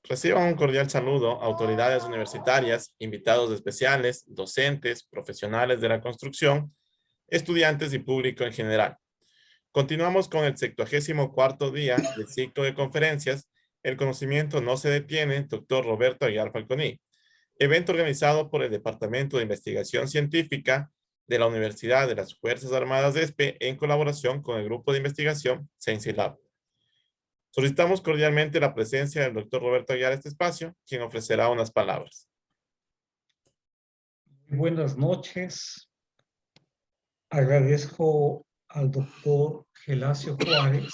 Reciban un cordial saludo autoridades universitarias, invitados especiales, docentes, profesionales de la construcción, estudiantes y público en general. Continuamos con el 74º día del ciclo de conferencias El conocimiento no se detiene, doctor Roberto Aguiar Falconi, evento organizado por el Departamento de Investigación Científica de la Universidad de las Fuerzas Armadas de ESPE en colaboración con el grupo de investigación ScienceLab. Solicitamos cordialmente la presencia del doctor Roberto Aguiar en este espacio, quien ofrecerá unas palabras. Buenas noches. Agradezco al doctor Gelacio Juárez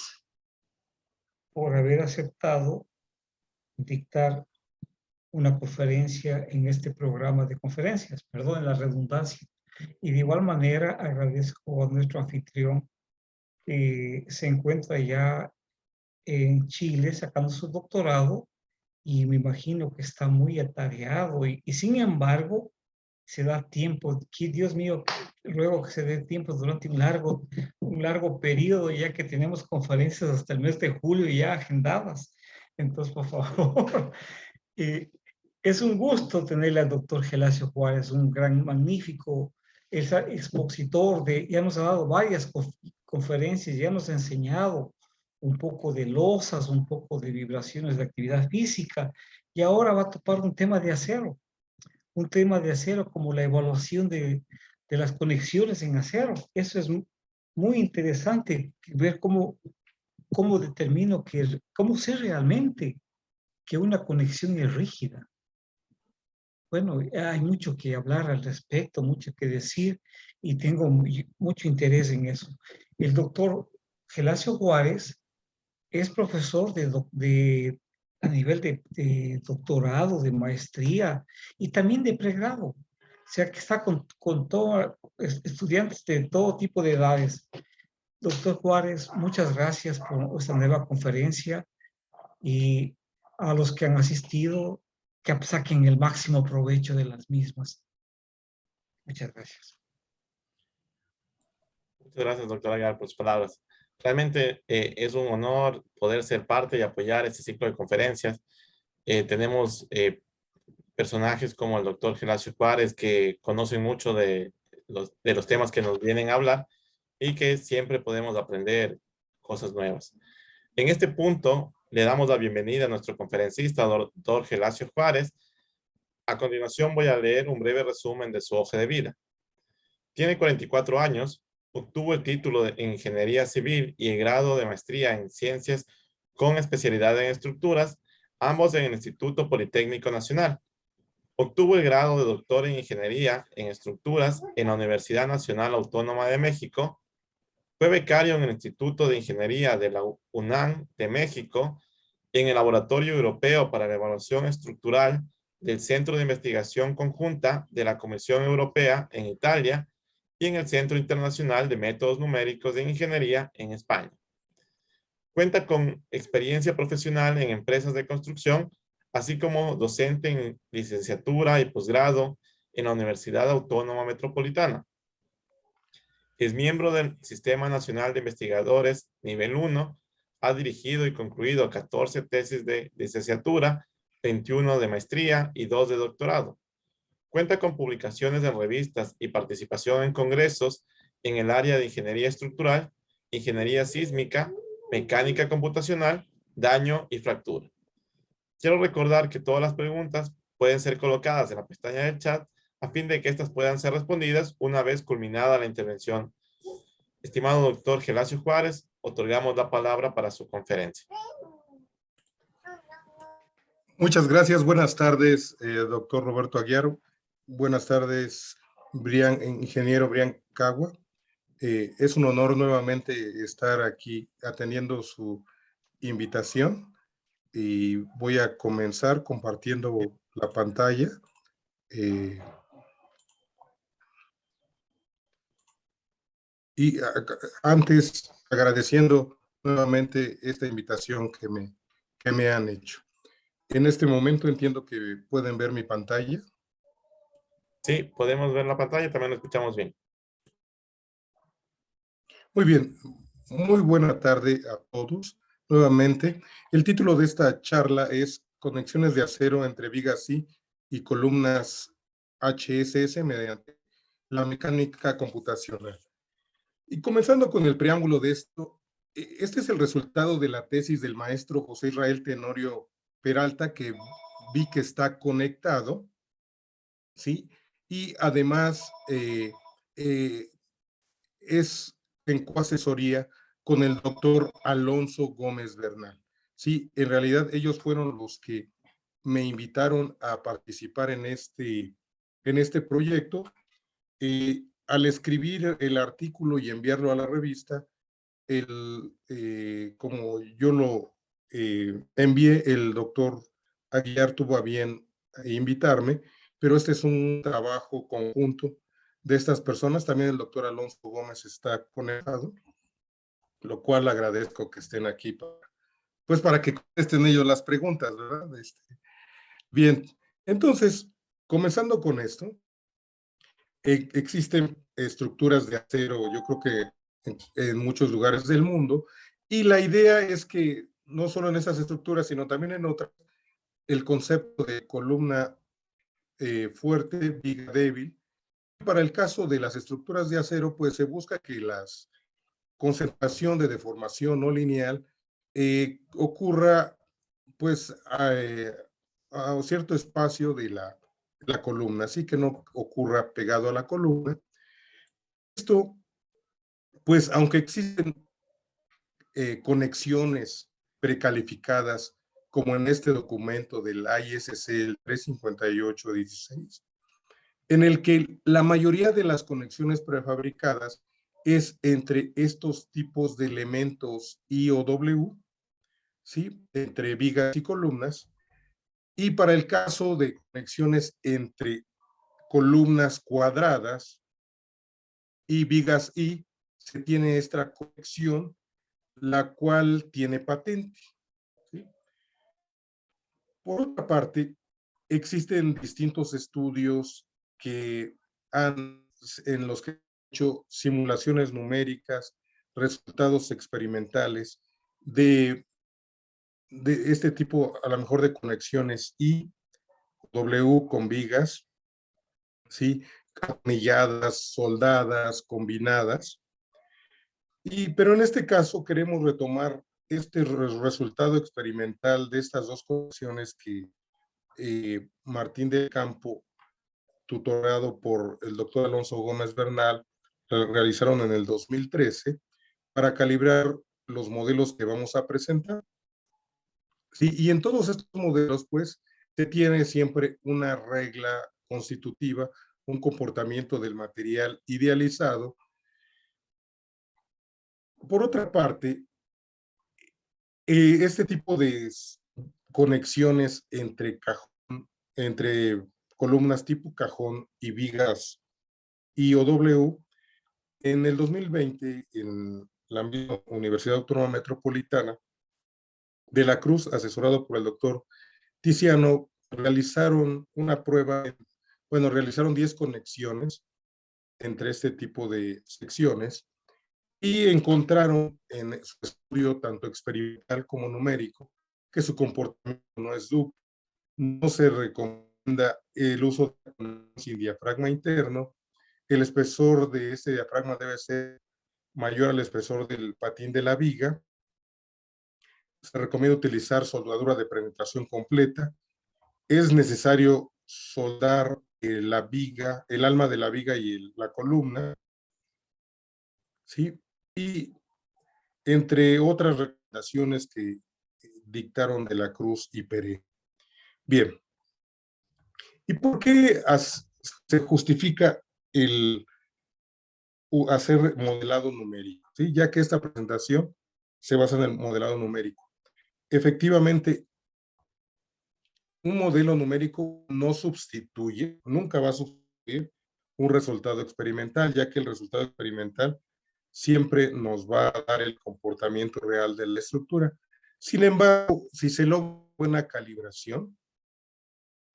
por haber aceptado dictar una conferencia en este programa de conferencias, perdón la redundancia. Y de igual manera agradezco a nuestro anfitrión que se encuentra ya en Chile sacando su doctorado y me imagino que está muy atareado y sin embargo se da tiempo, que Dios mío, luego que se dé tiempo durante un largo periodo, ya que tenemos conferencias hasta el mes de julio ya agendadas. Entonces, por favor, es un gusto tenerle al doctor Gelacio Juárez, un gran, magnífico expositor, ya nos ha dado varias conferencias, ya nos ha enseñado un poco de losas, un poco de vibraciones de actividad física, y ahora va a topar un tema de acero como la evaluación de las conexiones en acero. Eso es muy interesante, ver cómo determino cómo sé realmente que una conexión es rígida. Bueno, hay mucho que hablar al respecto, mucho que decir, y tengo mucho interés en eso. El doctor Gelacio Juárez es profesor a nivel de doctorado, de maestría y también de pregrado. O sea que está con estudiantes de todo tipo de edades. Doctor Juárez, muchas gracias por esta nueva conferencia y a los que han asistido, que saquen el máximo provecho de las mismas. Muchas gracias. Muchas gracias, doctor Aguiar, por sus palabras. Realmente es un honor poder ser parte y apoyar este ciclo de conferencias. Tenemos personajes como el doctor Gelacio Juárez que conocen mucho de los temas que nos vienen a hablar y que siempre podemos aprender cosas nuevas. En este punto, le damos la bienvenida a nuestro conferencista, doctor Gelacio Juárez. A continuación voy a leer un breve resumen de su hoja de vida. Tiene 44 años, obtuvo el título en Ingeniería Civil y el grado de maestría en Ciencias con especialidad en estructuras, ambos en el Instituto Politécnico Nacional. Obtuvo el grado de doctor en Ingeniería en Estructuras en la Universidad Nacional Autónoma de México. Fue becario en el Instituto de Ingeniería de la UNAM de México, en el Laboratorio Europeo para la Evaluación Estructural del Centro de Investigación Conjunta de la Comisión Europea en Italia y en el Centro Internacional de Métodos Numéricos de Ingeniería en España. Cuenta con experiencia profesional en empresas de construcción, así como docente en licenciatura y posgrado en la Universidad Autónoma Metropolitana. Es miembro del Sistema Nacional de Investigadores Nivel 1, ha dirigido y concluido 14 tesis de licenciatura, 21 de maestría y 2 de doctorado. Cuenta con publicaciones en revistas y participación en congresos en el área de ingeniería estructural, ingeniería sísmica, mecánica computacional, daño y fractura. Quiero recordar que todas las preguntas pueden ser colocadas en la pestaña del chat a fin de que estas puedan ser respondidas una vez culminada la intervención. Estimado doctor Gelacio Juárez, otorgamos la palabra para su conferencia. Muchas gracias. Buenas tardes, doctor Roberto Aguiar. Buenas tardes, ingeniero Brian Cagua. Es un honor nuevamente estar aquí atendiendo su invitación y voy a comenzar compartiendo la pantalla. Y antes agradeciendo nuevamente esta invitación que me han hecho. En este momento entiendo que pueden ver mi pantalla. Sí, podemos ver la pantalla, también lo escuchamos bien. Muy bien, muy buena tarde a todos. nuevamente. El título de esta charla es Conexiones de acero entre vigas y columnas HSS mediante la mecánica computacional. Y comenzando con el preámbulo de esto, este es el resultado de la tesis del maestro José Israel Tenorio Peralta, que vi que está conectado, ¿sí? Y además es en coasesoría con el doctor Alonso Gómez Bernal. Sí, en realidad ellos fueron los que me invitaron a participar en este proyecto. Al escribir el artículo y enviarlo a la revista, como yo lo envié, el doctor Aguiar tuvo a bien invitarme, pero este es un trabajo conjunto de estas personas. También el doctor Alonso Gómez está conectado, lo cual agradezco que estén aquí para que contesten ellos las preguntas, ¿verdad? Bien, entonces, comenzando con esto, existen estructuras de acero, yo creo que en muchos lugares del mundo, y la idea es que no solo en esas estructuras, sino también en otras, el concepto de columna fuerte, viga débil. Para el caso de las estructuras de acero, pues se busca que la concentración de deformación no lineal ocurra pues a cierto espacio de la columna, así que no ocurra pegado a la columna. Esto, pues aunque existen conexiones precalificadas, como en este documento del ISC, el 35816, en el que la mayoría de las conexiones prefabricadas es entre estos tipos de elementos I o W, ¿sí? Entre vigas y columnas. Y para el caso de conexiones entre columnas cuadradas y vigas I, se tiene esta conexión, la cual tiene patente, ¿sí? Por otra parte, existen distintos estudios en los que han hecho simulaciones numéricas, resultados experimentales de este tipo, a lo mejor de conexiones I, W con vigas, ¿sí? Atornilladas, soldadas, combinadas. Pero en este caso queremos retomar este resultado experimental de estas dos conexiones que Martín del Campo, tutorado por el doctor Alonso Gómez Bernal, realizaron en el 2013 para calibrar los modelos que vamos a presentar. Sí, y en todos estos modelos, pues, se tiene siempre una regla constitutiva, un comportamiento del material idealizado. Por otra parte, este tipo de conexiones entre columnas tipo cajón y vigas I o W, en el 2020, en la misma Universidad Autónoma Metropolitana de la Cruz, asesorado por el doctor Tiziano, realizaron una prueba, realizaron 10 conexiones entre este tipo de secciones y encontraron en su estudio, tanto experimental como numérico, que su comportamiento no es duplo. No se recomienda el uso sin diafragma interno. El espesor de este diafragma debe ser mayor al espesor del patín de la viga. Se recomienda utilizar soldadura de penetración completa. Es necesario soldar la viga, el alma de la viga y la columna, ¿sí? Y entre otras recomendaciones que dictaron de la Cruz y Pérez. Bien, ¿y por qué se justifica el hacer modelado numérico? ¿Sí? Ya que esta presentación se basa en el modelado numérico. Efectivamente, un modelo numérico no sustituye, nunca va a sustituir un resultado experimental, ya que el resultado experimental siempre nos va a dar el comportamiento real de la estructura. Sin embargo, si se logra buena calibración,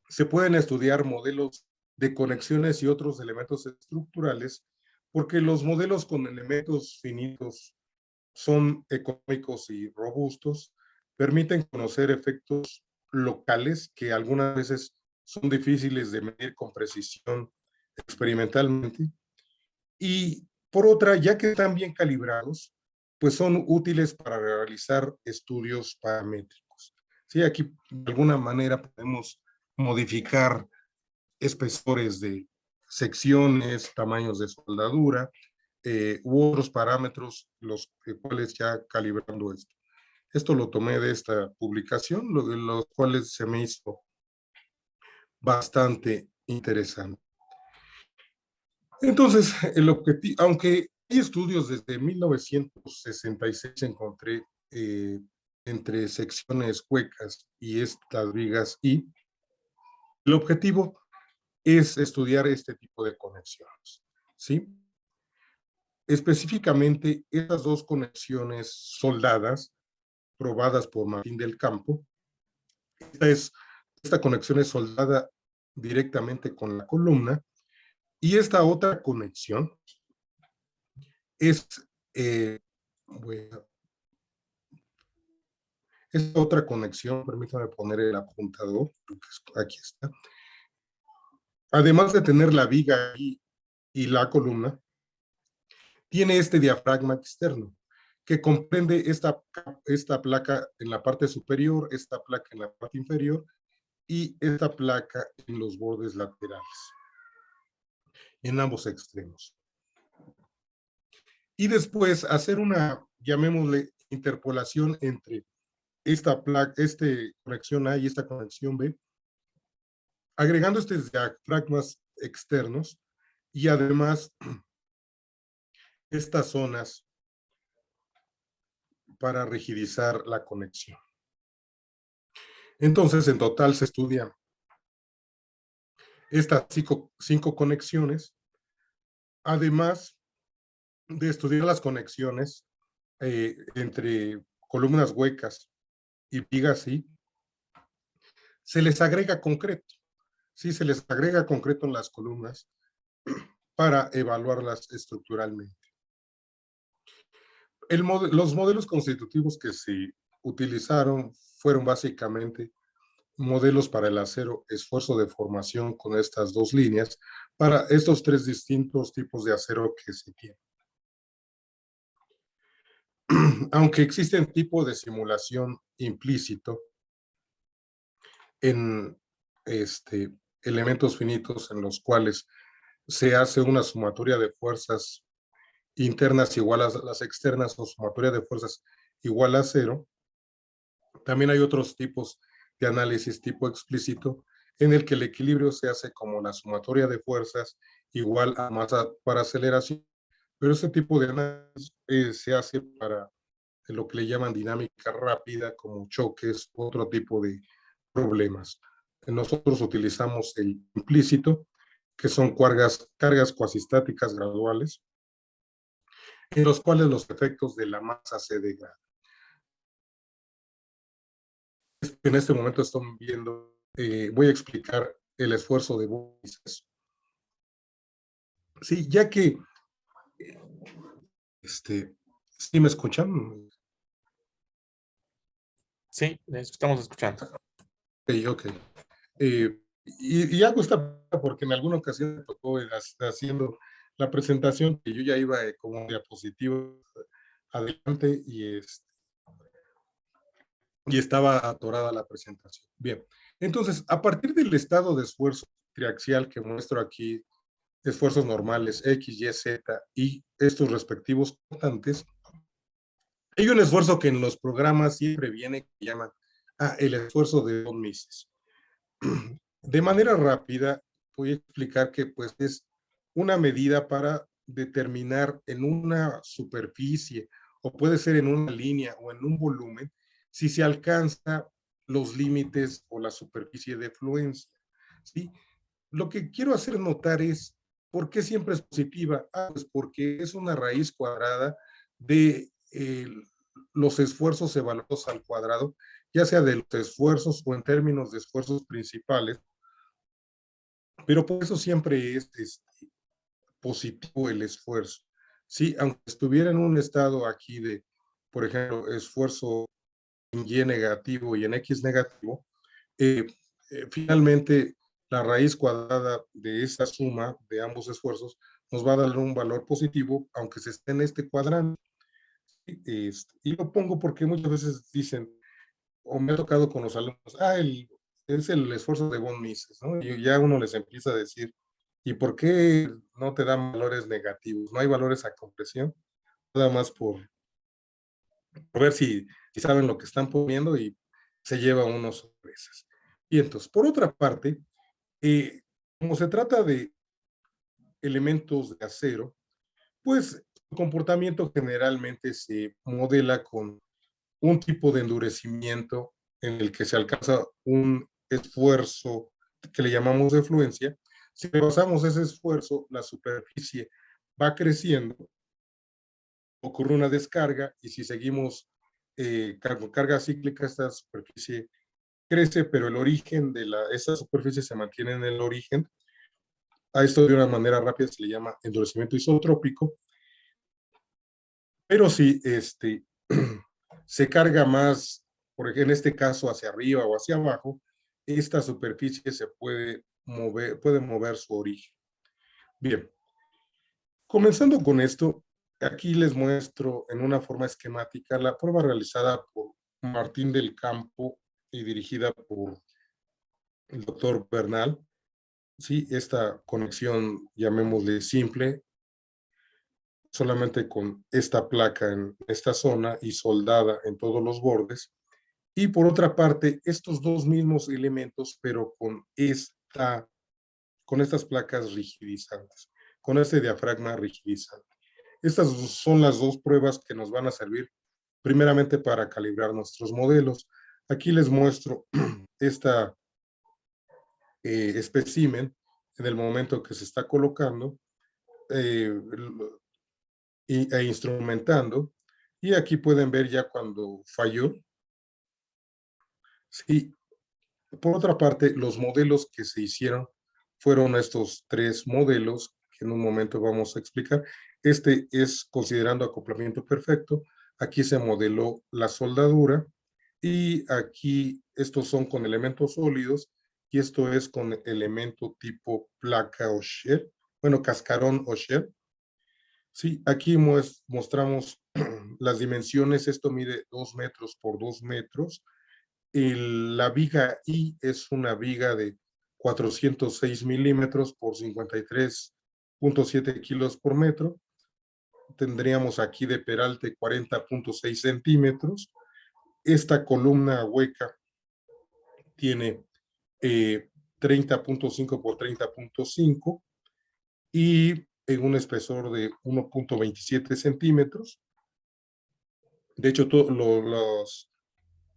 se pueden estudiar modelos de conexiones y otros elementos estructurales, porque los modelos con elementos finitos son económicos y robustos, permiten conocer efectos locales que algunas veces son difíciles de medir con precisión experimentalmente. Y por otra, ya que están bien calibrados, pues son útiles para realizar estudios paramétricos. Sí, aquí de alguna manera podemos modificar espesores de secciones, tamaños de soldadura, u otros parámetros, los cuales ya calibrando esto. Esto lo tomé de esta publicación, los cuales se me hizo bastante interesante. Entonces, el objetivo, aunque hay estudios desde 1966, encontré entre secciones huecas y estas vigas, y el objetivo es estudiar este tipo de conexiones, ¿sí? Específicamente, estas dos conexiones soldadas, probadas por Martín del Campo, esta conexión es soldada directamente con la columna, y esta otra conexión es, esta otra conexión, permítame poner el apuntador, aquí está. Además de tener la viga y la columna, tiene este diafragma externo, que comprende esta placa en la parte superior, esta placa en la parte inferior y esta placa en los bordes laterales, en ambos extremos. Y después hacer una, llamémosle, interpolación entre esta conexión A y esta conexión B, agregando estos diafragmas externos y además estas zonas para rigidizar la conexión. Entonces, en total se estudian estas cinco conexiones, además de estudiar las conexiones entre columnas huecas y vigas, ¿sí? Se les agrega concreto, ¿sí? Se les agrega concreto en las columnas para evaluarlas estructuralmente. Los modelos constitutivos que se utilizaron fueron básicamente modelos para el acero, esfuerzo de formación con estas dos líneas, para estos tres distintos tipos de acero que se tienen. Aunque existen tipos de simulación implícito en elementos finitos en los cuales se hace una sumatoria de fuerzas internas igual a las externas o sumatoria de fuerzas igual a cero, también hay otros tipos de análisis tipo explícito en el que el equilibrio se hace como la sumatoria de fuerzas igual a masa para aceleración, pero este tipo de análisis se hace para lo que le llaman dinámica rápida, como choques, otro tipo de problemas. Nosotros utilizamos el implícito, que son cargas cuasistáticas graduales, en los cuales los efectos de la masa se degradan. En este momento están viendo, voy a explicar el esfuerzo de vórtices. Sí, ya que, ¿sí me escuchan? Sí, estamos escuchando. Ok. Y hago esta porque en alguna ocasión me tocó haciendo la presentación que yo ya iba como diapositiva adelante y estaba atorada la presentación. Bien, entonces, a partir del estado de esfuerzo triaxial que muestro aquí, esfuerzos normales X, Y, Z y estos respectivos constantes, hay un esfuerzo que en los programas siempre viene que llaman el esfuerzo de von Mises. De manera rápida, voy a explicar que pues es una medida para determinar en una superficie o puede ser en una línea o en un volumen si se alcanza los límites o la superficie de fluencia, ¿sí? Lo que quiero hacer notar es ¿por qué siempre es positiva? Pues porque es una raíz cuadrada de los esfuerzos evaluados al cuadrado, ya sea de los esfuerzos o en términos de esfuerzos principales, pero por eso siempre es positivo el esfuerzo. Sí, aunque estuviera en un estado aquí de por ejemplo, esfuerzo en Y negativo y en X negativo, eh, finalmente la raíz cuadrada de esa suma de ambos esfuerzos nos va a dar un valor positivo, aunque se esté en este cuadrante. Y lo pongo porque muchas veces dicen, o me ha tocado con los alumnos, es el esfuerzo de von Mises, ¿no? Y ya uno les empieza a decir, ¿y por qué no te dan valores negativos? No hay valores a compresión, nada más por ver si saben lo que están poniendo y se lleva unos sorpresas. Y entonces, por otra parte, como se trata de elementos de acero, pues su comportamiento generalmente se modela con un tipo de endurecimiento en el que se alcanza un esfuerzo que le llamamos de fluencia. Si rebasamos ese esfuerzo, la superficie va creciendo, ocurre una descarga y si seguimos carga cíclica, esta superficie crece, pero el origen de esa superficie se mantiene en el origen. A esto de una manera rápida se le llama endurecimiento isotrópico, pero si se carga más, porque en este caso hacia arriba o hacia abajo, esta superficie se puede mover su origen. Bien, comenzando con esto, aquí les muestro en una forma esquemática la prueba realizada por Martín del Campo y dirigida por el doctor Bernal. Sí, esta conexión, llamémosle simple, solamente con esta placa en esta zona y soldada en todos los bordes. Y por otra parte, estos dos mismos elementos, pero con estas placas rigidizantes, con este diafragma rigidizante. Estas son las dos pruebas que nos van a servir primeramente para calibrar nuestros modelos. Aquí les muestro esta espécimen en el momento que se está colocando e instrumentando. Y aquí pueden ver ya cuando falló. Sí. Por otra parte, los modelos que se hicieron fueron estos tres modelos que en un momento vamos a explicar. Este es considerando acoplamiento perfecto. Aquí se modeló la soldadura y aquí estos son con elementos sólidos y esto es con elemento tipo placa o shell, bueno, cascarón o shell. Sí, aquí mostramos las dimensiones. Esto mide 2 metros por 2 metros. La viga I es una viga de 406 milímetros por 53.7 kilos por metro. Tendríamos aquí de peralte 40.6 centímetros. Esta columna hueca tiene 30.5 por 30.5 y en un espesor de 1.27 centímetros. De hecho, los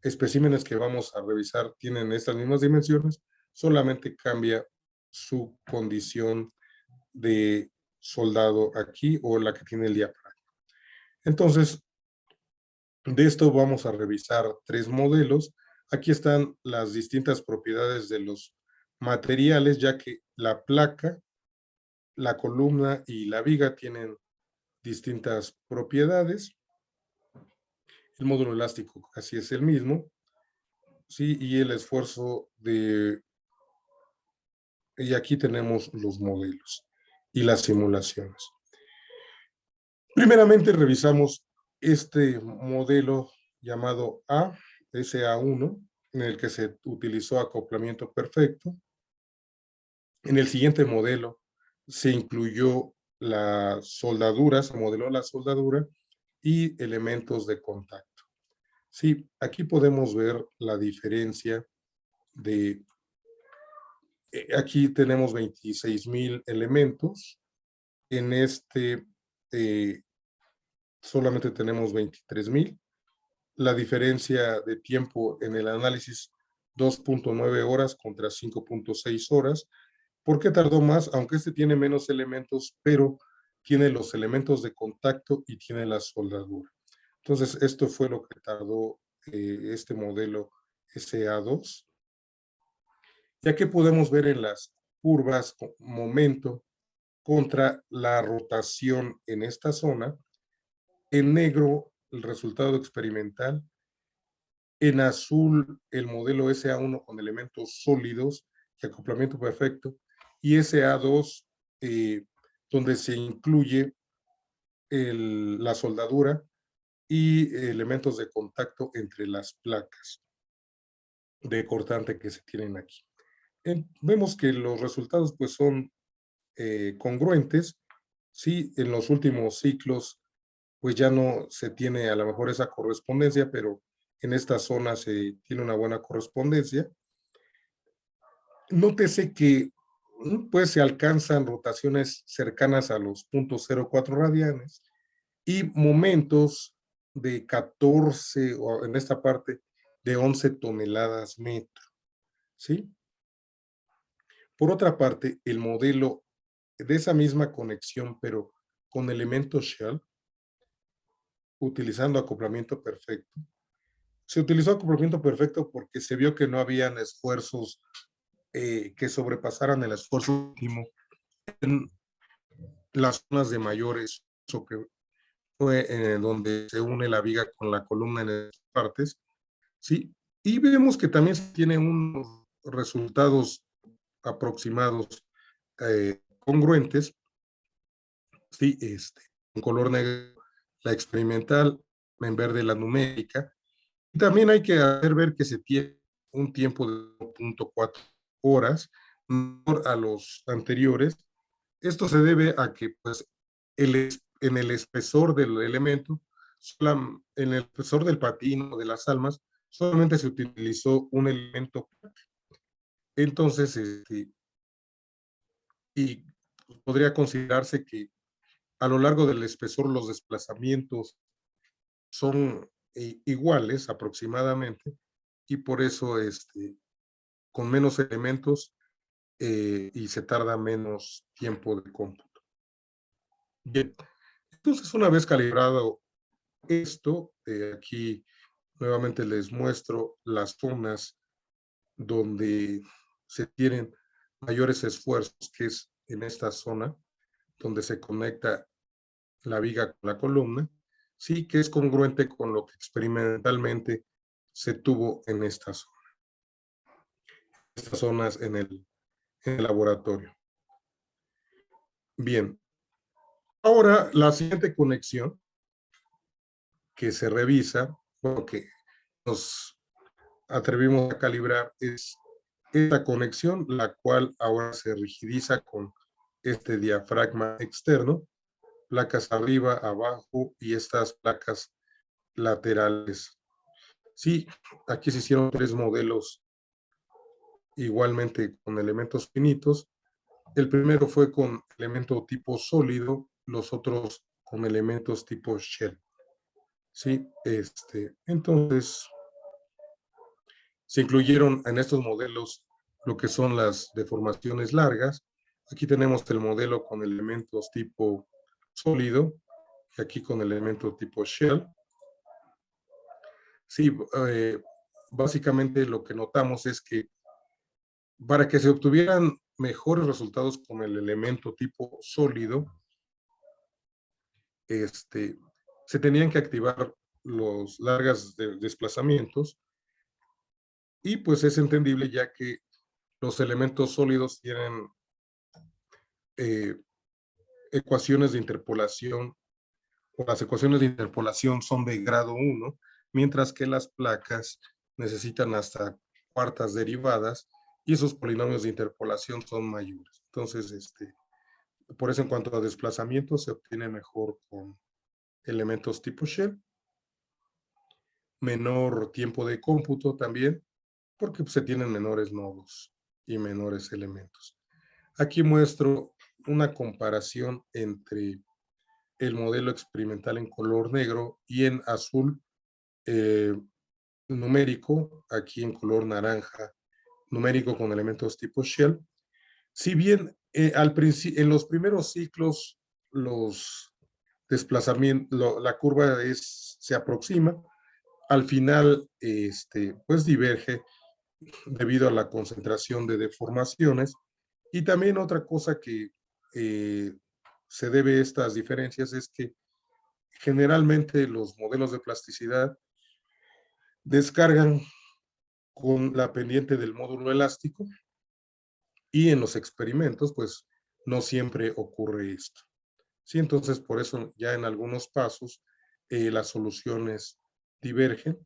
especímenes que vamos a revisar tienen estas mismas dimensiones, solamente cambia su condición de soldado aquí o la que tiene el diafragma. Entonces, de esto vamos a revisar tres modelos. Aquí están las distintas propiedades de los materiales, ya que la placa, la columna y la viga tienen distintas propiedades. El módulo elástico casi es el mismo. Sí, y el esfuerzo y aquí tenemos los modelos y las simulaciones. Primeramente revisamos este modelo llamado SA1, en el que se utilizó acoplamiento perfecto. En el siguiente modelo se incluyó la soldadura, se modeló la soldadura y elementos de contacto. Sí, aquí podemos ver la diferencia de aquí tenemos 26,000 elementos. En este solamente tenemos 23,000. La diferencia de tiempo en el análisis, 2.9 horas contra 5.6 horas. ¿Por qué tardó más? Aunque este tiene menos elementos, pero tiene los elementos de contacto y tiene la soldadura. Entonces, esto fue lo que tardó este modelo SA2. Ya que podemos ver en las curvas momento contra la rotación en esta zona, en negro el resultado experimental. En azul, el modelo SA1 con elementos sólidos y acoplamiento perfecto. Y SA2, donde se incluye la soldadura y elementos de contacto entre las placas de cortante que se tienen aquí. Vemos que los resultados pues son congruentes. Sí, en los últimos ciclos pues ya no se tiene a lo mejor esa correspondencia, pero en esta zona se tiene una buena correspondencia. Nótese que pues se alcanzan rotaciones cercanas a los 0.04 radianes y momentos de 14, o en esta parte, de 11 toneladas metro, ¿sí? Por otra parte, el modelo de esa misma conexión, pero con elementos shell, utilizando acoplamiento perfecto. Se utilizó acoplamiento perfecto porque se vio que no habían esfuerzos que sobrepasaran el esfuerzo óptimo en las zonas de mayores, o que fue donde se une la viga con la columna en esas partes, ¿sí? Y vemos que también tiene unos resultados aproximados congruentes, ¿sí? En color negro la experimental, en verde la numérica. Y también hay que hacer ver que se tiene un tiempo de 1.4 horas menor a los anteriores. Esto se debe a que pues, en el espesor del elemento, en el espesor del patino, de las almas, solamente se utilizó un elemento. Entonces, y podría considerarse que a lo largo del espesor los desplazamientos son iguales aproximadamente, y por eso con menos elementos y se tarda menos tiempo de cómputo. Bien, entonces una vez calibrado esto, aquí nuevamente les muestro las zonas donde se tienen mayores esfuerzos, que es en esta zona donde se conecta la viga con la columna, sí que es congruente con lo que experimentalmente se tuvo en esta zona. Estas zonas en el laboratorio. Bien. Ahora, la siguiente conexión que se revisa, bueno, que nos atrevimos a calibrar, es esta conexión, la cual ahora se rigidiza con este diafragma externo, placas arriba, abajo y estas placas laterales. Sí, aquí se hicieron 3 modelos igualmente con elementos finitos. El primero fue con elemento tipo sólido, los otros con elementos tipo shell. Sí, entonces se incluyeron en estos modelos lo que son las deformaciones largas. Aquí tenemos el modelo con elementos tipo sólido, y aquí con elemento tipo shell. Sí, básicamente lo que notamos es que para que se obtuvieran mejores resultados con el elemento tipo sólido, se tenían que activar los largas de desplazamientos, y pues es entendible ya que los elementos sólidos tienen ecuaciones de interpolación, o las ecuaciones de interpolación son de grado 1, mientras que las placas necesitan hasta cuartas derivadas, y esos polinomios de interpolación son mayores. Entonces, por eso en cuanto a desplazamiento se obtiene mejor con elementos tipo shell. Menor tiempo de cómputo también, porque se tienen menores nodos y menores elementos. Aquí muestro una comparación entre el modelo experimental en color negro y en azul numérico, aquí en color naranja numérico con elementos tipo shell. Si bien en los primeros ciclos los desplazamientos, la curva se aproxima, al final pues diverge debido a la concentración de deformaciones. Y también otra cosa que se debe a estas diferencias es que Generalmente los modelos de plasticidad descargan con la pendiente del módulo elástico y en los experimentos pues no siempre ocurre esto. Sí, entonces por eso ya en algunos pasos las soluciones divergen.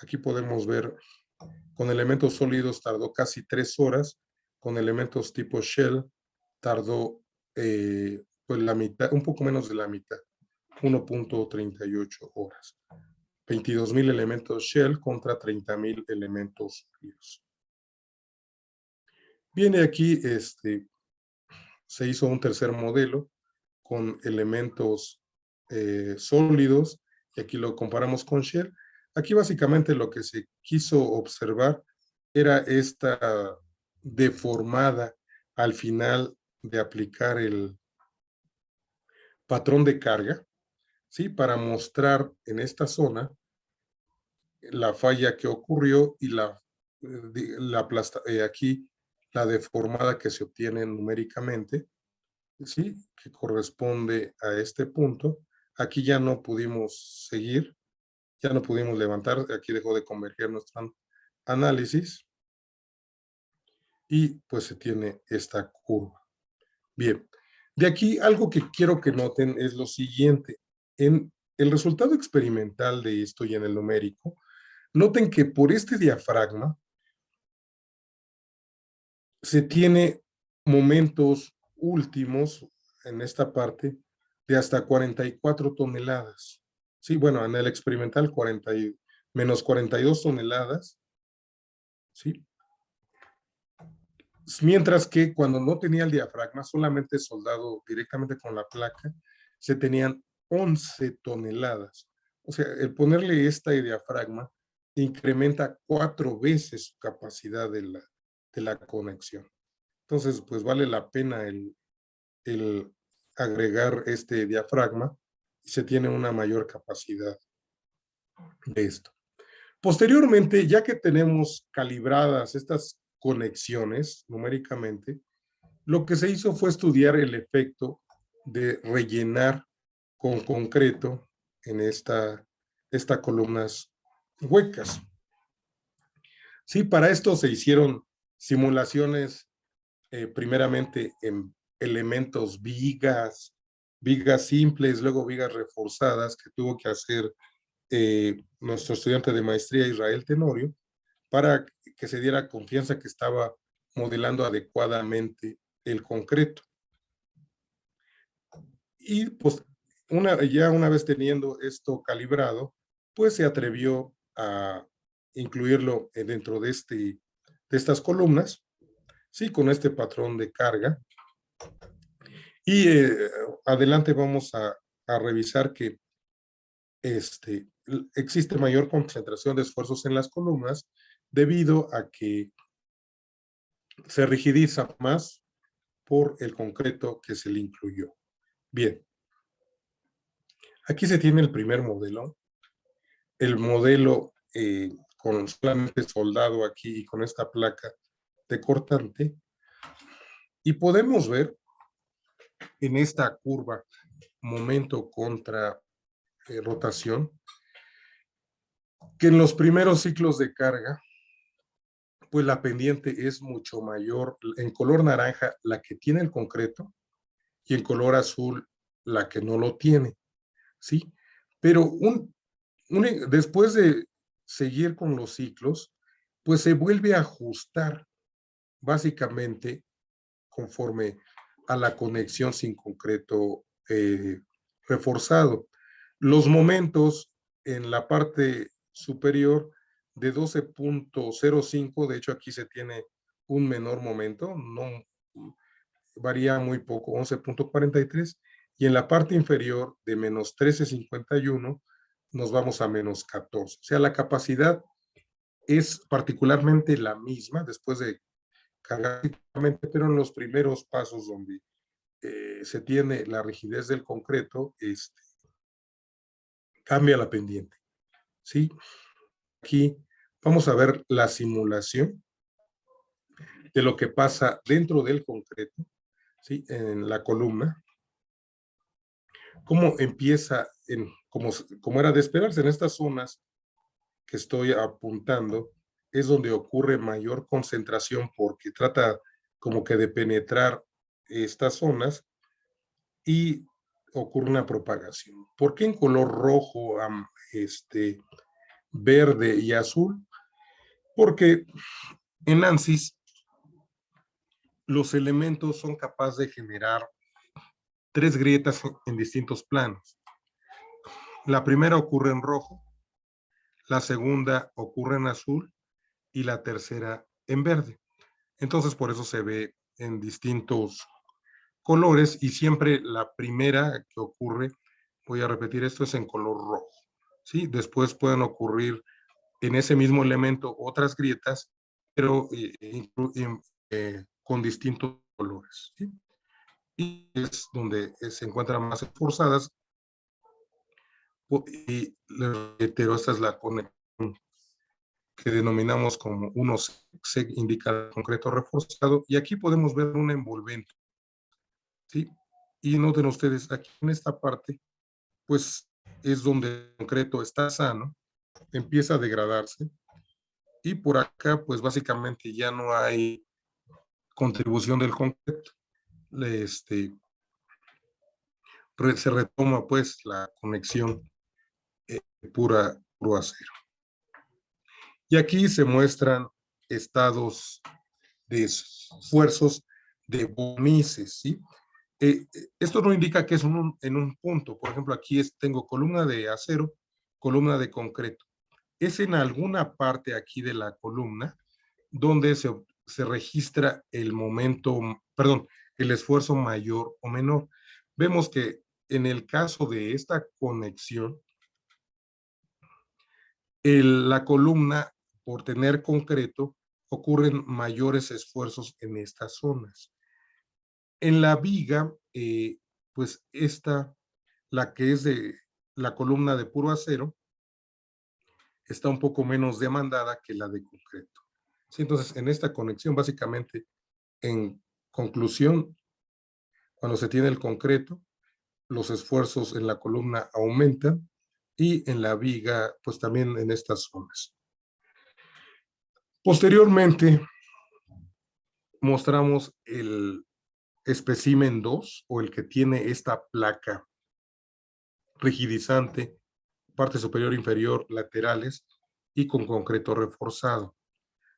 Aquí podemos ver con elementos sólidos tardó casi 3 horas, con elementos tipo shell tardó pues la mitad, un poco menos de la mitad, 1.38 horas. 22,000 elementos shell contra 30,000 elementos sólidos. Viene aquí, se hizo un tercer modelo con elementos sólidos, y aquí lo comparamos con shell. Aquí básicamente lo que se quiso observar era esta deformada al final de aplicar el patrón de carga, ¿sí? Para mostrar en esta zona la falla que ocurrió y aquí la deformada que se obtiene numéricamente, ¿sí? Que corresponde a este punto. Aquí ya no pudimos seguir, ya no pudimos levantar, aquí dejó de converger nuestro análisis y pues se tiene esta curva. Bien, de aquí algo que quiero que noten es lo siguiente. En el resultado experimental de esto y en el numérico, noten que por este diafragma se tiene momentos últimos en esta parte de hasta 44 toneladas. Sí, bueno, en el experimental menos 42 toneladas, ¿sí? Mientras que cuando no tenía el diafragma, solamente soldado directamente con la placa, se tenían 11 toneladas. O sea, el ponerle esta diafragma incrementa 4 veces su capacidad de la conexión. Entonces, pues vale la pena el agregar este diafragma y se tiene una mayor capacidad de esto. Posteriormente, ya que tenemos calibradas estas conexiones numéricamente, lo que se hizo fue estudiar el efecto de rellenar con concreto en estas columnas huecas. Sí, para esto se hicieron simulaciones primeramente en elementos vigas simples, luego vigas reforzadas que tuvo que hacer nuestro estudiante de maestría Israel Tenorio para que se diera confianza que estaba modelando adecuadamente el concreto. Y pues ya una vez teniendo esto calibrado, pues se atrevió a incluirlo dentro de estas columnas, sí, con este patrón de carga. Y adelante vamos a revisar que existe mayor concentración de esfuerzos en las columnas debido a que se rigidiza más por el concreto que se le incluyó. Bien, aquí se tiene el primer modelo, el modelo con solamente soldado aquí y con esta placa de cortante, y podemos ver en esta curva momento contra rotación que en los primeros ciclos de carga pues la pendiente es mucho mayor en color naranja la que tiene el concreto y en color azul la que no lo tiene, ¿sí? Pero después de seguir con los ciclos, pues se vuelve a ajustar básicamente conforme a la conexión sin concreto reforzado. Los momentos en la parte superior de 12.05, de hecho aquí se tiene un menor momento, no varía muy poco, 11.43, y en la parte inferior de menos 13.51 nos vamos a menos 14. O sea, la capacidad es particularmente la misma después de cargar, pero en los primeros pasos donde se tiene la rigidez del concreto, cambia la pendiente, ¿sí? Aquí vamos a ver la simulación de lo que pasa dentro del concreto, ¿sí? En la columna. ¿Cómo empieza? Como era de esperarse, en estas zonas que estoy apuntando, es donde ocurre mayor concentración porque trata como que de penetrar estas zonas y ocurre una propagación. ¿Por qué en color rojo, verde y azul? Porque en ANSYS los elementos son capaces de generar 3 grietas en distintos planos. La primera ocurre en rojo, la segunda ocurre en azul y la tercera en verde. Entonces, por eso se ve en distintos colores y siempre la primera que ocurre, voy a repetir esto, es en color rojo. ¿Sí? Después pueden ocurrir en ese mismo elemento otras grietas, pero con distintos colores. ¿Sí? Y es donde se encuentran más esforzadas. Y les reitero, esta es la conexión que denominamos como se indica concreto reforzado, y aquí podemos ver un envolvente, ¿sí? Y noten ustedes, aquí en esta parte, pues es donde el concreto está sano, empieza a degradarse, y por acá, pues básicamente ya no hay contribución del concreto. Se retoma pues la conexión puro acero. Y aquí se muestran estados de esfuerzos de vórtices, ¿sí? Esto no indica que es en un punto. Por ejemplo, aquí tengo columna de acero, columna de concreto. Es en alguna parte aquí de la columna donde se registra el momento, perdón, el esfuerzo mayor o menor. Vemos que en el caso de esta conexión, la columna, por tener concreto, ocurren mayores esfuerzos en estas zonas. En la viga, pues la que es de la columna de puro acero, está un poco menos demandada que la de concreto. ¿Sí? Entonces, en esta conexión, básicamente, en conclusión, cuando se tiene el concreto, los esfuerzos en la columna aumentan y en la viga, pues también en estas zonas. Posteriormente, mostramos el espécimen 2 o el que tiene esta placa rigidizante, parte superior, inferior, laterales y con concreto reforzado.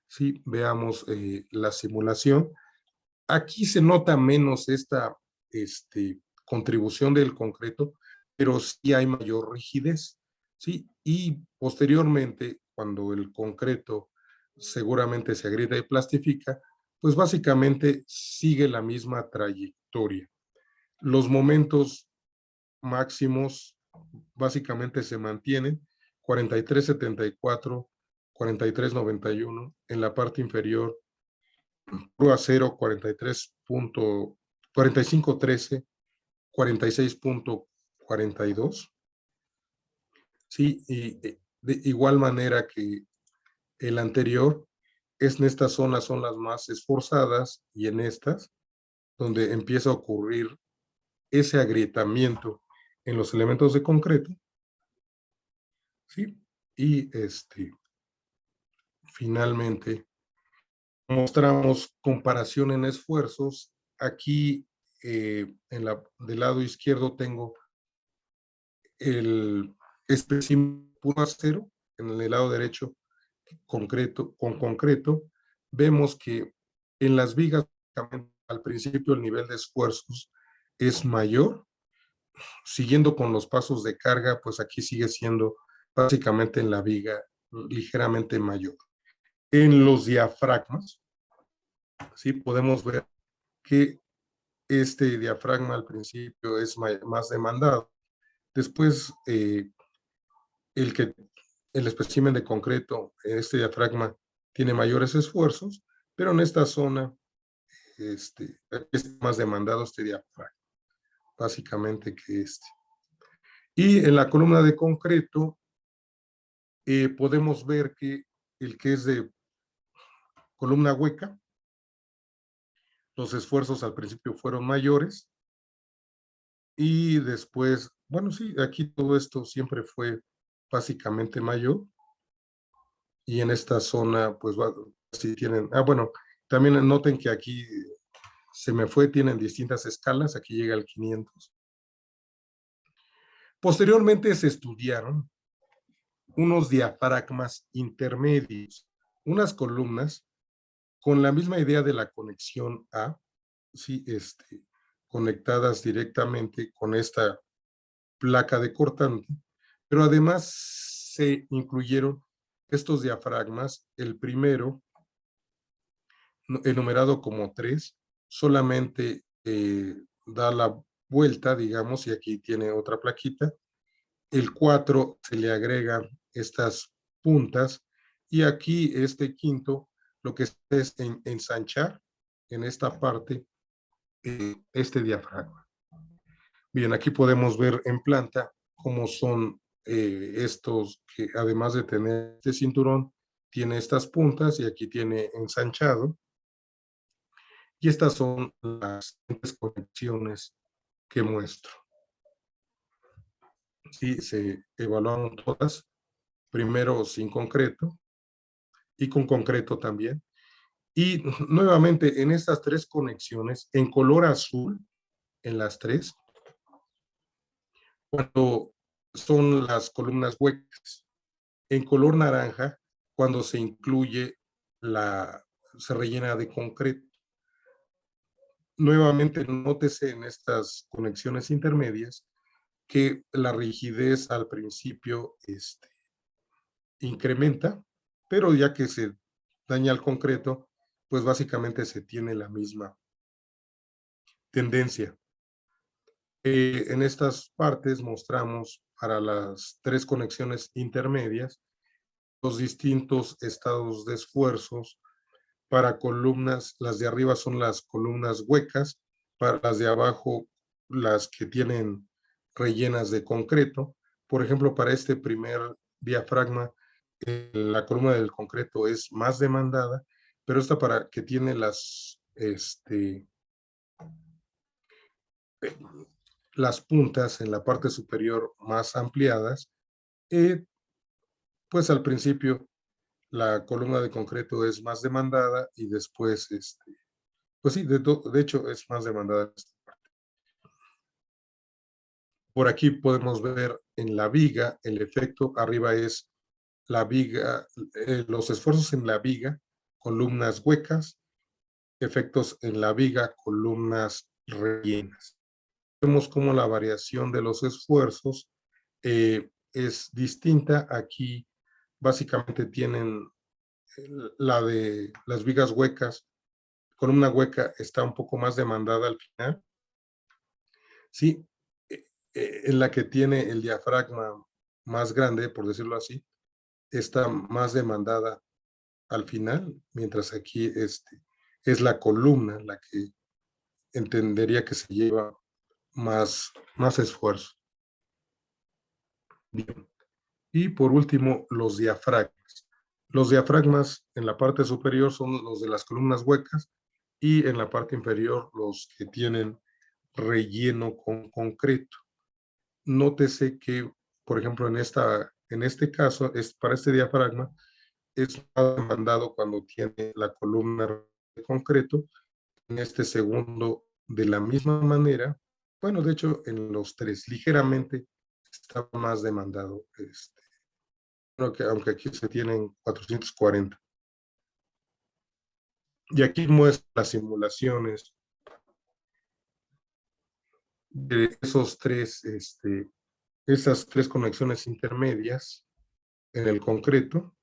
¿Sí? Veamos la simulación. Aquí se nota menos esta contribución del concreto, pero sí hay mayor rigidez. ¿Sí? Y posteriormente, cuando el concreto seguramente se agrieta y plastifica, pues básicamente sigue la misma trayectoria. Los momentos máximos básicamente se mantienen 43.74, 43.91 en la parte inferior, puro acero 45.13, 46.42. Sí, y de igual manera que el anterior, es en estas zonas son las más esforzadas y en estas donde empieza a ocurrir ese agrietamiento en los elementos de concreto, ¿sí? Y finalmente mostramos comparación en esfuerzos. Aquí del lado izquierdo tengo el espécimen puro acero, en el lado derecho con concreto. Vemos que en las vigas al principio el nivel de esfuerzos es mayor. Siguiendo con los pasos de carga, pues aquí sigue siendo básicamente en la viga ligeramente mayor. En los diafragmas, sí podemos ver que este diafragma al principio es más demandado. Después, el espécimen de concreto, este diafragma, tiene mayores esfuerzos, pero en esta zona es más demandado este diafragma, básicamente que este. Y en la columna de concreto, podemos ver que el que es de columna hueca, los esfuerzos al principio fueron mayores, Y después, bueno, sí, aquí todo esto siempre fue básicamente mayor. Y en esta zona, pues, sí tienen, bueno, también noten que aquí se me fue, tienen distintas escalas, aquí llega al 500. Posteriormente se estudiaron unos diafragmas intermedios, unas columnas con la misma idea de la conexión A, sí, conectadas directamente con esta placa de cortante, pero además se incluyeron estos diafragmas, el primero, enumerado como 3, solamente da la vuelta, digamos, y aquí tiene otra plaquita. El 4 se le agregan estas puntas, y aquí este quinto lo que es ensanchar en esta parte este diafragma. Bien, aquí podemos ver en planta cómo son estos, que además de tener este cinturón, tiene estas puntas y aquí tiene ensanchado. Y estas son las conexiones que muestro. Sí, se evaluaron todas, primero sin concreto y con concreto también. Y nuevamente en estas 3 conexiones, en color azul, en las 3, cuando son las columnas huecas, en color naranja, cuando se incluye se rellena de concreto. Nuevamente, nótese en estas conexiones intermedias que la rigidez al principio incrementa, pero ya que se daña el concreto, pues básicamente se tiene la misma tendencia. En estas partes mostramos para las 3 conexiones intermedias los distintos estados de esfuerzos para columnas. Las de arriba son las columnas huecas, para las de abajo las que tienen rellenas de concreto. Por ejemplo, para este primer diafragma, la columna del concreto es más demandada, pero esta para que tiene las puntas en la parte superior más ampliadas, pues al principio la columna de concreto es más demandada y después, pues sí, de hecho es más demandada. Por aquí podemos ver en la viga el efecto. Arriba es la viga, los esfuerzos en la viga, columnas huecas, efectos en la viga, columnas rellenas. Vemos cómo la variación de los esfuerzos es distinta. Aquí básicamente tienen la de las vigas huecas, columna hueca está un poco más demandada al final. Sí, en la que tiene el diafragma más grande, por decirlo así, está más demandada al final, mientras aquí es la columna la que entendería que se lleva más esfuerzo. Bien. Y por último, los diafragmas. Los diafragmas en la parte superior son los de las columnas huecas y en la parte inferior los que tienen relleno con concreto. Nótese que, por ejemplo, en este caso, para este diafragma, es más demandado cuando tiene la columna de concreto. En este segundo, de la misma manera, bueno, de hecho, en los 3, ligeramente está más demandado. Aunque aquí se tienen 440. Y aquí muestra las simulaciones de esas 3 conexiones intermedias en el concreto.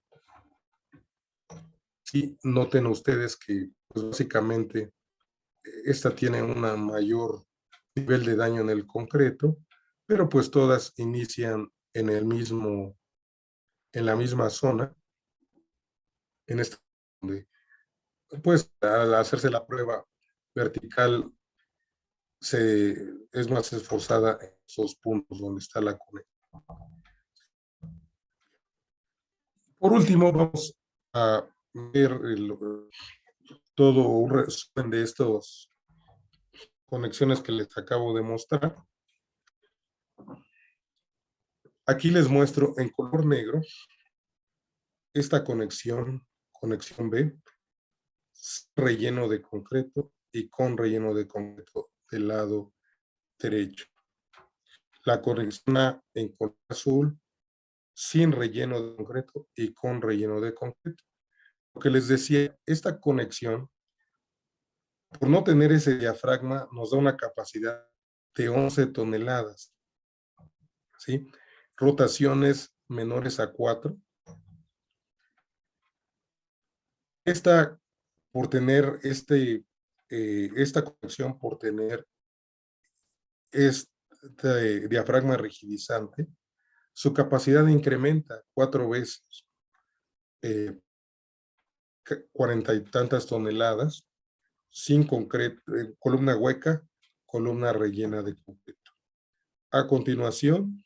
Sí, noten ustedes que pues, básicamente esta tiene una mayor nivel de daño en el concreto, pero pues todas inician en la misma zona, en esta donde pues al hacerse la prueba vertical es más esforzada en esos puntos donde está la conexión. Por último, vamos a ver todo un resumen de estas conexiones que les acabo de mostrar. Aquí les muestro en color negro esta conexión B, relleno de concreto y con relleno de concreto del lado derecho. La conexión A en color azul, sin relleno de concreto y con relleno de concreto. Lo que les decía, esta conexión, por no tener ese diafragma, nos da una capacidad de 11 toneladas, ¿sí? Rotaciones menores a 4. Esta, por tener esta conexión, por tener este diafragma rigidizante, su capacidad incrementa 4 veces, 40 y tantas toneladas, sin concreto, columna hueca, columna rellena de concreto. A continuación,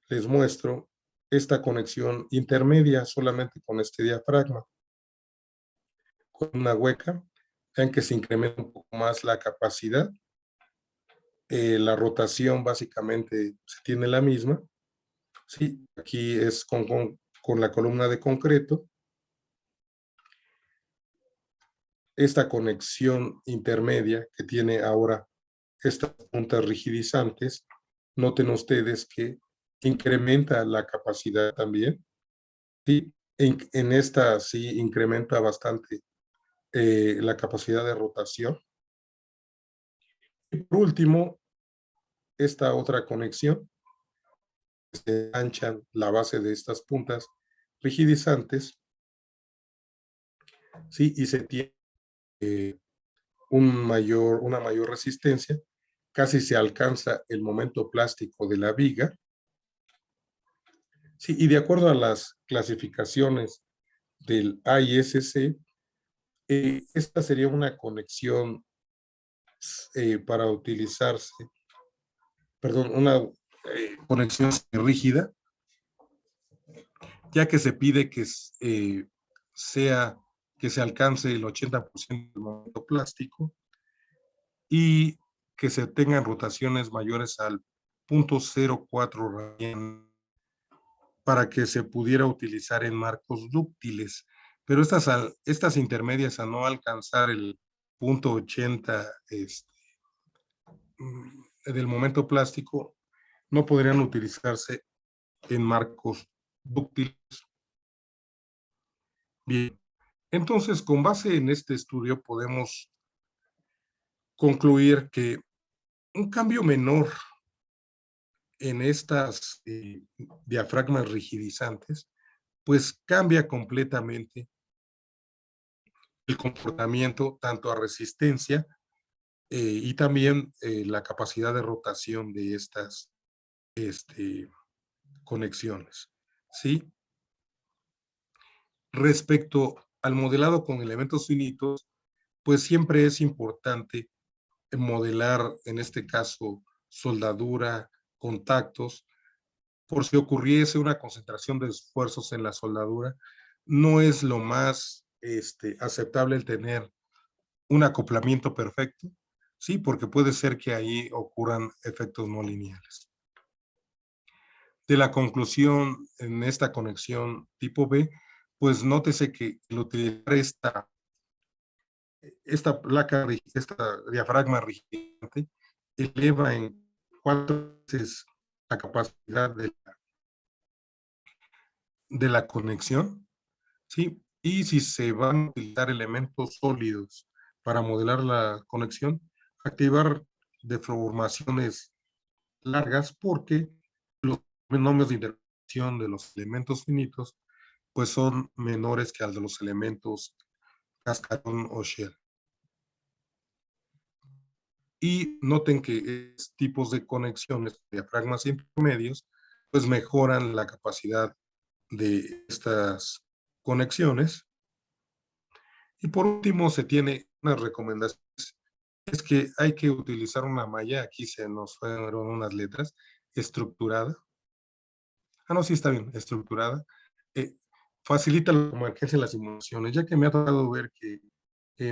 les muestro esta conexión intermedia solamente con este diafragma. Columna hueca, vean que se incrementa un poco más la capacidad. La rotación básicamente se tiene la misma. Sí, aquí es con la columna de concreto. Esta conexión intermedia que tiene ahora estas puntas rigidizantes, noten ustedes que incrementa la capacidad también. Sí, en esta sí incrementa bastante la capacidad de rotación. Y por último, esta otra conexión, se anchan la base de estas puntas rigidizantes, ¿sí? Y se tiene una mayor resistencia, casi se alcanza el momento plástico de la viga. Sí, y de acuerdo a las clasificaciones del AISC, esta sería una conexión para utilizarse, perdón, una conexión rígida, ya que se pide que que se alcance el 80% del momento plástico y que se tengan rotaciones mayores al 0.04 radian para que se pudiera utilizar en marcos dúctiles. Pero estas intermedias, a no alcanzar el 0.80 del momento plástico, no podrían utilizarse en marcos dúctiles. Bien, entonces con base en este estudio podemos concluir que un cambio menor en estas diafragmas rigidizantes, pues cambia completamente el comportamiento tanto a resistencia y también la capacidad de rotación de estas conexiones, ¿sí? Respecto al modelado con elementos finitos, pues siempre es importante modelar, en este caso, soldadura, contactos, por si ocurriese una concentración de esfuerzos en la soldadura. No es lo más aceptable el tener un acoplamiento perfecto, sí, porque puede ser que ahí ocurran efectos no lineales. De la conclusión en esta conexión tipo B, pues nótese que el utilizar esta placa, esta diafragma rigidante, eleva en 4 veces la capacidad de la conexión, ¿sí? Y si se van a utilizar elementos sólidos para modelar la conexión, activar deformaciones largas porque los binomios de interacción de los elementos finitos pues son menores que al de los elementos cascarón o shell. Y noten que estos tipos de conexiones, diafragmas intermedios, pues mejoran la capacidad de estas conexiones. Y por último, se tiene unas recomendaciones. Es que hay que utilizar una malla, aquí se nos fueron unas letras, estructurada. Ah, no, sí está bien, estructurada. Facilita la convergencia en las simulaciones, ya que me ha tocado ver que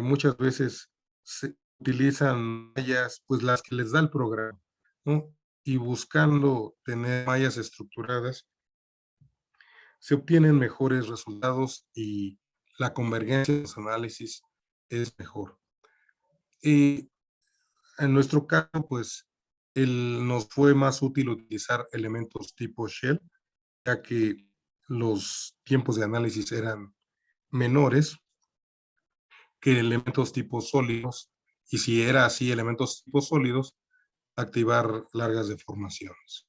muchas veces se utilizan mallas, pues las que les da el programa, ¿no? y buscando tener mallas estructuradas, se obtienen mejores resultados y la convergencia de los análisis es mejor. Y en nuestro caso, pues, nos fue más útil utilizar elementos tipo Shell, ya que los tiempos de análisis eran menores que elementos tipo sólidos, y si era así, elementos tipo sólidos, activar largas deformaciones.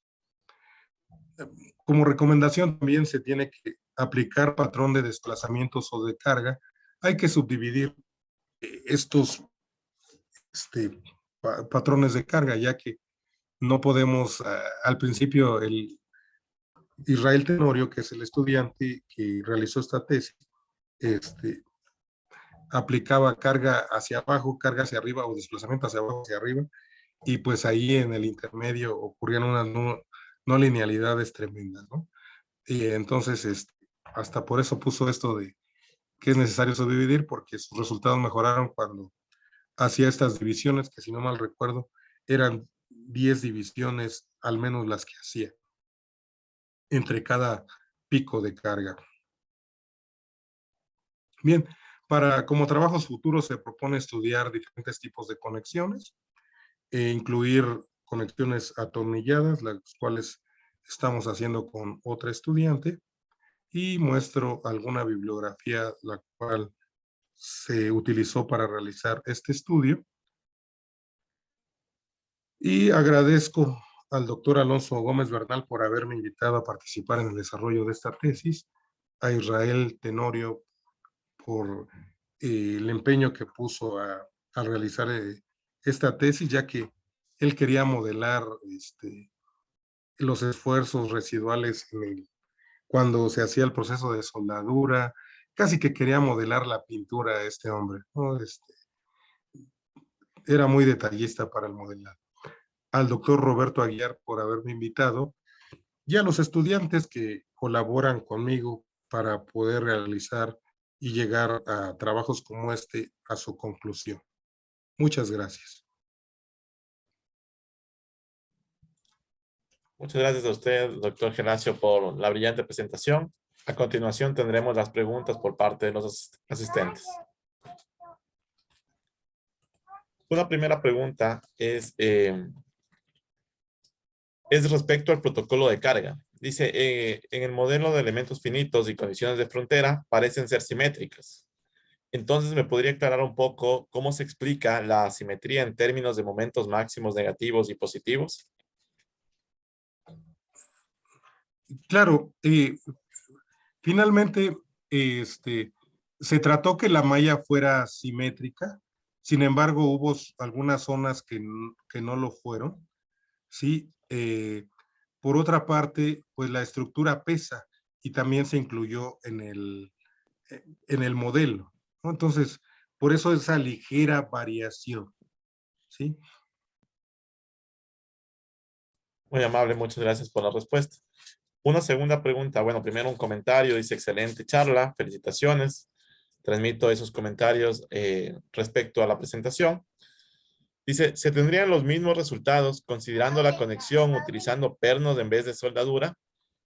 Como recomendación también se tiene que aplicar patrón de desplazamientos o de carga. Hay que subdividir estos patrones de carga, ya que no podemos, al principio, el Israel Tenorio, que es el estudiante que realizó esta tesis, aplicaba carga hacia abajo, carga hacia arriba o desplazamiento hacia abajo, hacia arriba, y pues ahí en el intermedio ocurrían unas no linealidades tremendas, ¿no? Y entonces, hasta por eso puso esto de que es necesario subdividir, porque sus resultados mejoraron cuando hacía estas divisiones, que si no mal recuerdo, eran 10 divisiones, al menos las que hacía, entre cada pico de carga. Bien, como trabajos futuros se propone estudiar diferentes tipos de conexiones e incluir conexiones atornilladas, las cuales estamos haciendo con otra estudiante, y muestro alguna bibliografía la cual se utilizó para realizar este estudio. Y agradezco al doctor Alonso Gómez Bernal por haberme invitado a participar en el desarrollo de esta tesis, a Israel Tenorio por el empeño que puso a realizar esta tesis, ya que él quería modelar los esfuerzos residuales cuando se hacía el proceso de soldadura, casi que quería modelar la pintura de este hombre, ¿no? Era muy detallista para el modelado. Al doctor Roberto Aguiar por haberme invitado y a los estudiantes que colaboran conmigo para poder realizar y llegar a trabajos como este a su conclusión. Muchas gracias. Muchas gracias a usted, doctor Geracio, por la brillante presentación. A continuación tendremos las preguntas por parte de los asistentes. Una primera pregunta es respecto al protocolo de carga. Dice, en el modelo de elementos finitos y condiciones de frontera parecen ser simétricas. Entonces, ¿me podría aclarar un poco cómo se explica la asimetría en términos de momentos máximos negativos y positivos? Claro, finalmente se trató que la malla fuera simétrica, sin embargo hubo algunas zonas que no lo fueron, ¿sí? Por otra parte, pues la estructura pesa y también se incluyó en el modelo, ¿no? Entonces, por eso esa ligera variación, ¿sí? Muy amable, muchas gracias por la respuesta. Una segunda pregunta, bueno, primero un comentario, dice excelente charla, felicitaciones. Transmito esos comentarios respecto a la presentación. Dice, ¿se tendrían los mismos resultados considerando la conexión utilizando pernos en vez de soldadura?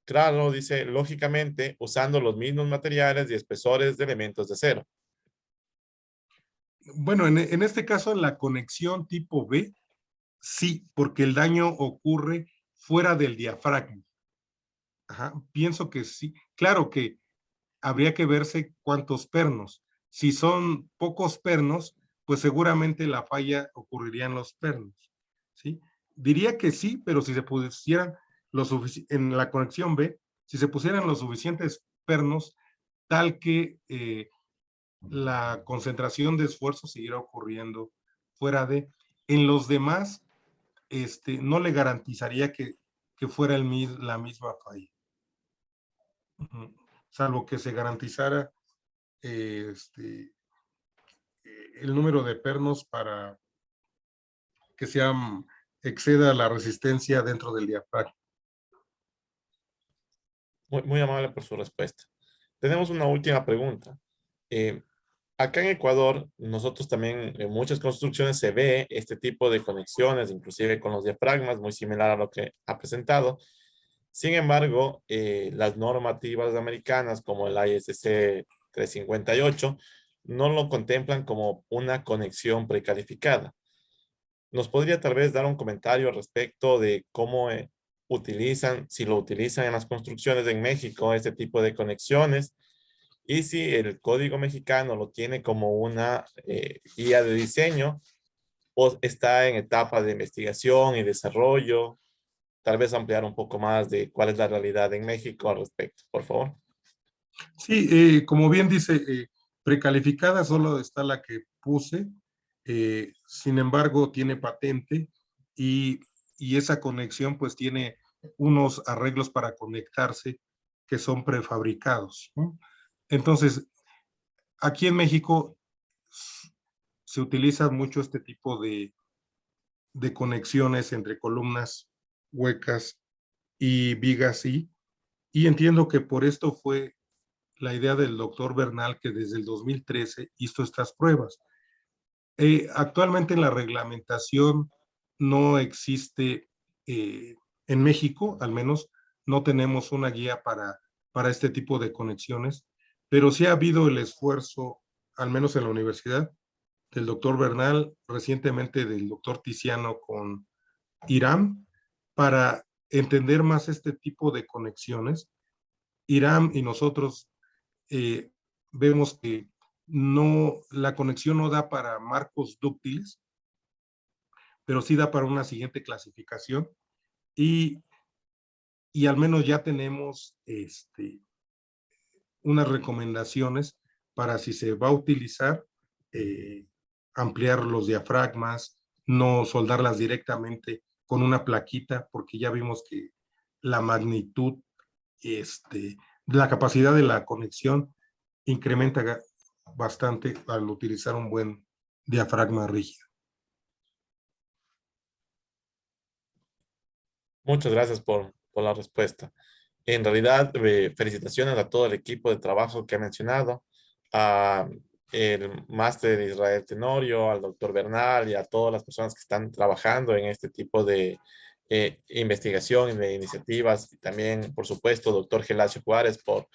Claro, dice, lógicamente, usando los mismos materiales y espesores de elementos de acero. Bueno, en este caso, en la conexión tipo B, sí, porque el daño ocurre fuera del diafragma. Ajá, pienso que sí. Claro que habría que verse cuántos pernos. Si son pocos pernos, pues seguramente la falla ocurriría en los pernos, ¿sí? Diría que sí, pero si se pusieran en la conexión B, si se pusieran los suficientes pernos, tal que la concentración de esfuerzo siguiera ocurriendo fuera de. En los demás, no le garantizaría que fuera la misma falla. Salvo que se garantizara el número de pernos para que exceda la resistencia dentro del diafragma. Muy amable por su respuesta. Tenemos una última pregunta. Acá en Ecuador, nosotros también en muchas construcciones se ve este tipo de conexiones, inclusive con los diafragmas, muy similar a lo que ha presentado. Sin embargo, las normativas americanas como el ISC 358 no lo contemplan como una conexión precalificada. ¿Nos podría tal vez dar un comentario al respecto de cómo utilizan, si lo utilizan en las construcciones en México, este tipo de conexiones? Y si el código mexicano lo tiene como una guía de diseño o está en etapa de investigación y desarrollo, tal vez ampliar un poco más de cuál es la realidad en México al respecto, por favor. Sí, como bien dice, precalificada solo está la que puse, sin embargo tiene patente y, y esa conexión pues tiene unos arreglos para conectarse que son prefabricados, ¿no? Entonces, aquí en México se utiliza mucho este tipo de conexiones entre columnas huecas y vigas, y entiendo que por esto fue la idea del doctor Bernal, que desde el 2013 hizo estas pruebas. Actualmente en la reglamentación no existe, en México al menos, no tenemos una guía para este tipo de conexiones, pero sí ha habido el esfuerzo, al menos en la universidad, del doctor Bernal, recientemente del doctor Tiziano con IRAM, para entender más este tipo de conexiones. IRAM y nosotros eh, vemos que no, la conexión no da para marcos dúctiles, pero sí da para una siguiente clasificación y, y al menos ya tenemos unas recomendaciones para si se va a utilizar, eh, ampliar los diafragmas, no soldarlas directamente con una plaquita, porque ya vimos que la magnitud, la capacidad de la conexión incrementa bastante al utilizar un buen diafragma rígido. Muchas gracias por la respuesta. En realidad, felicitaciones a todo el equipo de trabajo que ha mencionado, a el máster de Israel Tenorio, al doctor Bernal y a todas las personas que están trabajando en este tipo de investigación y de iniciativas. Y también, por supuesto, doctor Gelacio Juárez por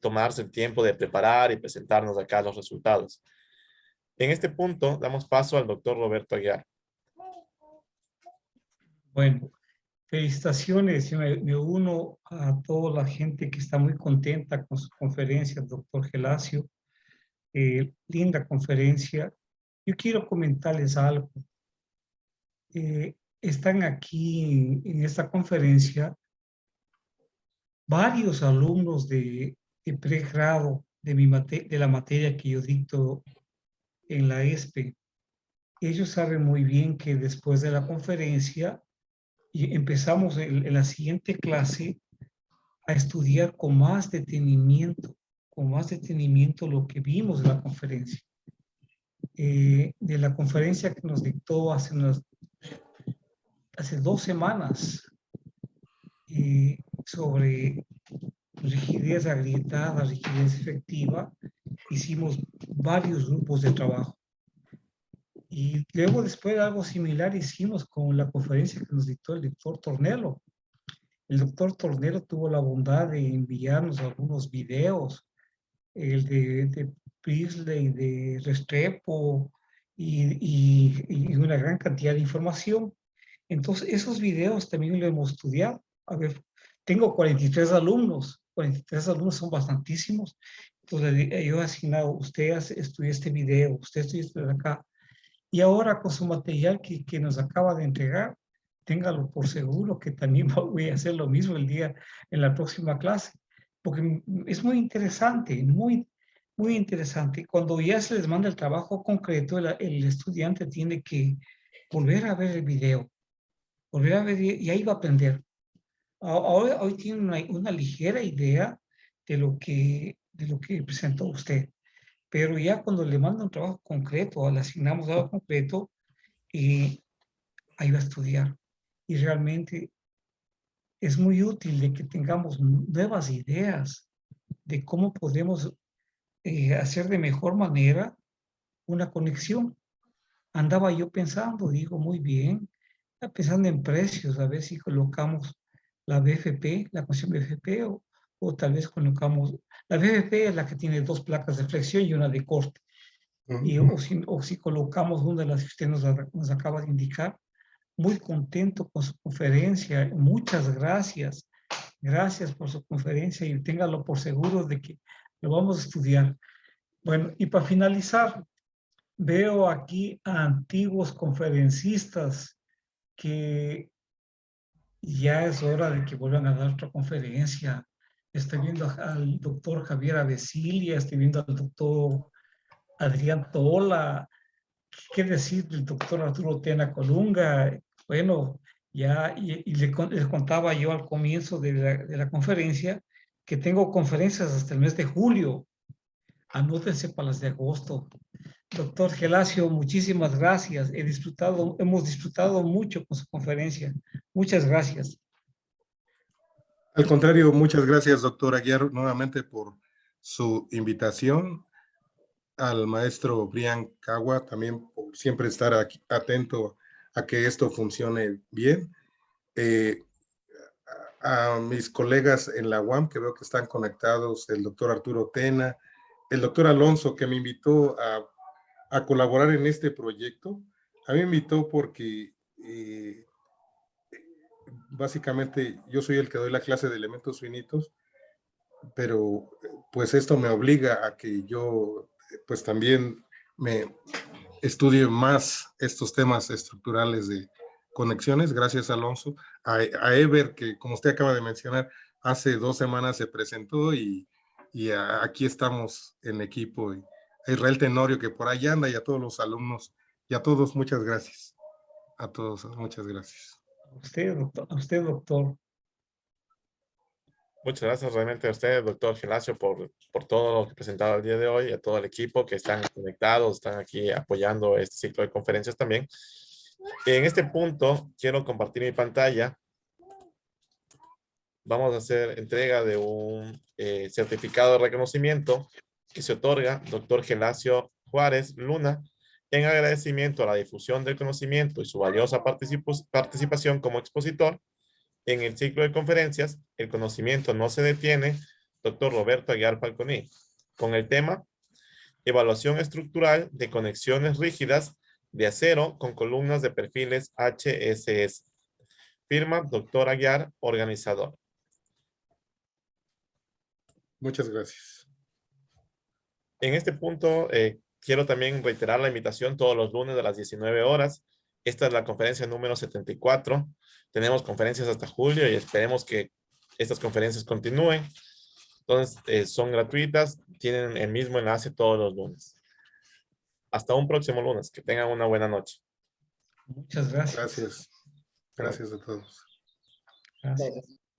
tomarse el tiempo de preparar y presentarnos acá los resultados. En este punto, damos paso al doctor Roberto Aguiar. Bueno, felicitaciones. Yo me uno a toda la gente que está muy contenta con su conferencia, doctor Gelacio. Linda conferencia. Yo quiero comentarles algo. Están aquí en esta conferencia varios alumnos de pregrado de la materia que yo dicto en la ESPE. Ellos saben muy bien que después de la conferencia y empezamos en la siguiente clase a estudiar con más detenimiento lo que vimos de la conferencia. De la conferencia que nos dictó hace 2 semanas sobre rigidez agrietada, rigidez efectiva, hicimos varios grupos de trabajo. Y luego después algo similar hicimos con la conferencia que nos dictó el doctor Tornelo. El doctor Tornelo tuvo la bondad de enviarnos algunos videos, el de Priestley, de Restrepo y una gran cantidad de información. Entonces, esos videos también lo hemos estudiado. A ver, tengo 43 alumnos. 43 alumnos son bastantísimos. Entonces, yo he asignado, usted estudia este video, usted estudia esto de acá. Y ahora con su material que nos acaba de entregar, téngalo por seguro que también voy a hacer lo mismo en la próxima clase, porque es muy interesante, muy interesante. Cuando ya se les manda el trabajo concreto, el estudiante tiene que volver a ver el video, volver a ver y ahí va a aprender. Ahora, hoy tiene una ligera idea de lo que presentó usted, pero ya cuando le manda un trabajo concreto, le asignamos algo concreto, ahí va a estudiar. Y realmente es muy útil de que tengamos nuevas ideas de cómo podemos hacer de mejor manera una conexión. Andaba yo pensando, digo, muy bien, pensando en precios, a ver si colocamos la BFP, la conexión BFP, o tal vez colocamos, la BFP es la que tiene 2 placas de flexión y una de corte. Y, o si colocamos una de las que usted nos acaba de indicar. Muy contento con su conferencia. Muchas gracias. Gracias por su conferencia y téngalo por seguro de que lo vamos a estudiar. Bueno, y para finalizar, veo aquí a antiguos conferencistas que ya es hora de que vuelvan a dar otra conferencia. Estoy viendo al doctor Javier Avesilia, estoy viendo al doctor Adrián Tola. ¿Qué decir del doctor Arturo Tena Colunga? Bueno, ya, les contaba yo al comienzo de la conferencia que tengo conferencias hasta el mes de julio. Anótense para las de agosto. Doctor Gelacio, muchísimas gracias. Hemos disfrutado mucho con su conferencia. Muchas gracias. Al contrario, muchas gracias, doctor Aguiar, nuevamente por su invitación. Al maestro Brian Cagua también por siempre estar aquí, atento a que esto funcione bien. A mis colegas en la UAM que veo que están conectados, el doctor Arturo Tena, el doctor Alonso que me invitó a colaborar en este proyecto. A mí me invitó porque básicamente yo soy el que doy la clase de elementos finitos, pero pues esto me obliga a que yo pues también me estudie más estos temas estructurales de conexiones, gracias Alonso, a Ever, que como usted acaba de mencionar, hace 2 semanas se presentó y aquí estamos en equipo, y a Israel Tenorio que por ahí anda, y a todos los alumnos, y a todos muchas gracias, a todos muchas gracias. A usted, doctor. Muchas gracias realmente a usted, doctor Gelacio, por todo lo que presentado el día de hoy, y a todo el equipo que están conectados, están aquí apoyando este ciclo de conferencias también. En este punto, quiero compartir mi pantalla. Vamos a hacer entrega de un certificado de reconocimiento que se otorga doctor Gelacio Juárez Luna en agradecimiento a la difusión del conocimiento y su valiosa participación como expositor en el ciclo de conferencias El conocimiento no se detiene, doctor Roberto Aguiar Falconi, con el tema Evaluación estructural de conexiones rígidas de acero con columnas de perfiles HSS. Firma doctor Aguiar, organizador. Muchas gracias. En este punto, quiero también reiterar la invitación todos los lunes a las 19 horas. Esta es la conferencia número 74. Tenemos conferencias hasta julio y esperemos que estas conferencias continúen. Entonces, son gratuitas, tienen el mismo enlace todos los lunes. Hasta un próximo lunes. Que tengan una buena noche. Muchas gracias. Gracias. Gracias a todos. Gracias.